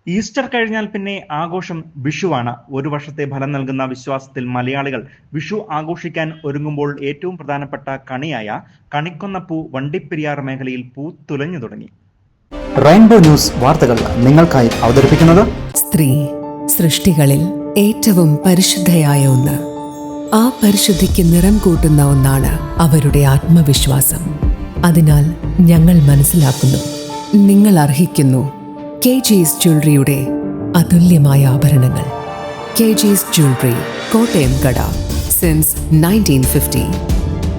Easter കഴിഞ്ഞാൽ പിന്നെ ആഘോഷം വിഷുവാണ്. ഒരു വർഷത്തെ ഫലം നൽകുന്ന വിശ്വാസത്തിൽ മലയാളികൾ വിഷു ആഘോഷിക്കാൻ ഒരുങ്ങുമ്പോൾ ഏറ്റവും പ്രധാനപ്പെട്ട കണിയായ കണിക്കൊന്നപ്പൂ വണ്ടിപ്പെരിയാർ മേഖലയിൽ പൂത്തുലഞ്ഞു തുടങ്ങി. റെയിൻബോ ന്യൂസ് വാർത്തകൾ നിങ്ങൾക്കായി അവതരിപ്പിക്കുന്നത് സ്ത്രീ സൃഷ്ടികളിൽ ഏറ്റവും പരിശുദ്ധയായ ഒന്ന്. ആ പരിശുദ്ധിക്ക് നിറം കൂട്ടുന്ന ഒന്നാണ് അവരുടെ ആത്മവിശ്വാസം. അതിനാൽ ഞങ്ങൾ മനസ്സിലാക്കുന്നു, നിങ്ങൾ അർഹിക്കുന്നു KG's ജ്വല്ലറിയുടെ അതുല്യമായ ആഭരണങ്ങൾ. KG's ജ്വല്ലറി, കോട്ടയം കട, സിൻസ് 1950.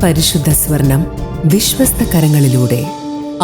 പരിശുദ്ധ സ്വർണം വിശ്വസ്ത കരങ്ങളിലൂടെ.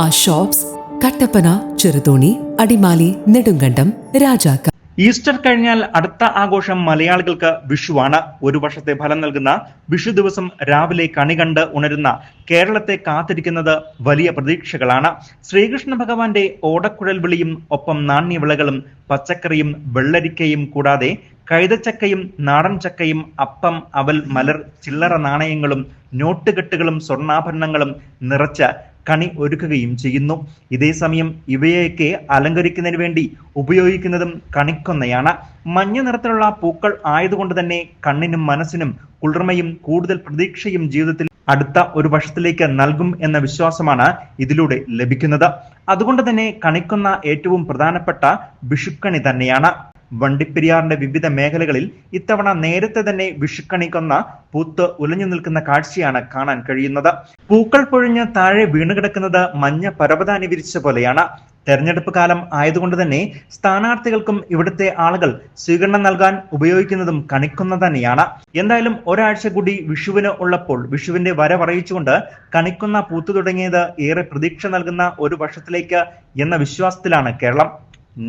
ആ ഷോപ്സ് കട്ടപ്പന, ചെറുതോണി, അടിമാലി, നെടുങ്കണ്ടം, രാജാക്ക. ഈസ്റ്റർ കഴിഞ്ഞാൽ അടുത്ത ആഘോഷം മലയാളികൾക്ക് വിഷുവാണ്. ഒരു വർഷത്തെ ഫലം നൽകുന്ന വിഷു ദിവസം രാവിലെ കണി കണ്ട് ഉണരുന്ന കേരളത്തെ കാത്തിരിക്കുന്നത് വലിയ പ്രതീക്ഷകളാണ്. ശ്രീകൃഷ്ണ ഭഗവാന്റെ ഓടക്കുഴൽ വിളിയും ഒപ്പം നാണ്യവിളകളും പച്ചക്കറിയും വെള്ളരിക്കയും കൂടാതെ കൈതച്ചക്കയും നാടൻ ചക്കയും അപ്പം, അവൽ, മലർ, ചില്ലറ നാണയങ്ങളും നോട്ടുകെട്ടുകളും സ്വർണ്ണാഭരണങ്ങളും നിറച്ച കണി ഒരുക്കുകയും ചെയ്യുന്നു. ഇതേസമയം ഇവയൊക്കെ അലങ്കരിക്കുന്നതിന് വേണ്ടി ഉപയോഗിക്കുന്നതും കണിക്കൊന്നയാണ്. മഞ്ഞ നിറത്തിലുള്ള പൂക്കൾ ആയതുകൊണ്ട് തന്നെ കണ്ണിനും മനസ്സിനും കുളിർമയും കൂടുതൽ പ്രതീക്ഷയും ജീവിതത്തിൽ അടുത്ത ഒരു വർഷത്തിലേക്ക് നൽകും എന്ന വിശ്വാസമാണ് ഇതിലൂടെ ലഭിക്കുന്നത്. അതുകൊണ്ട് തന്നെ കണിക്കൊന്ന ഏറ്റവും പ്രധാനപ്പെട്ട വിഷുക്കണി തന്നെയാണ്. വണ്ടിപ്പെരിയാറിന്റെ വിവിധ മേഖലകളിൽ ഇത്തവണ നേരത്തെ തന്നെ വിഷുക്കണിക്കൊന്ന പൂത്ത് ഉലഞ്ഞു നിൽക്കുന്ന കാഴ്ചയാണ് കാണാൻ കഴിയുന്നത്. പൂക്കൾ പൊഴിഞ്ഞ് താഴെ വീണുകിടക്കുന്നത് മഞ്ഞ പരവതാനി വിരിച്ച പോലെയാണ്. തെരഞ്ഞെടുപ്പ് കാലം ആയതുകൊണ്ട് തന്നെ സ്ഥാനാർത്ഥികൾക്കും ഇവിടുത്തെ ആളുകൾ സ്വീകരണം നൽകാൻ ഉപയോഗിക്കുന്നതും കണിക്കൊന്ന തന്നെയാണ്. എന്തായാലും ഒരാഴ്ച കൂടി വിഷുവിന് ഉള്ളപ്പോൾ വിഷുവിന്റെ വരവറിയിച്ചുകൊണ്ട് കണിക്കൊന്ന പൂത്തു തുടങ്ങിയത് ഏറെ പ്രതീക്ഷ നൽകുന്ന ഒരു വർഷത്തിലേക്ക് എന്ന വിശ്വാസത്തിലാണ് കേരളം.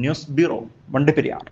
News bureau, Vandiperiyar.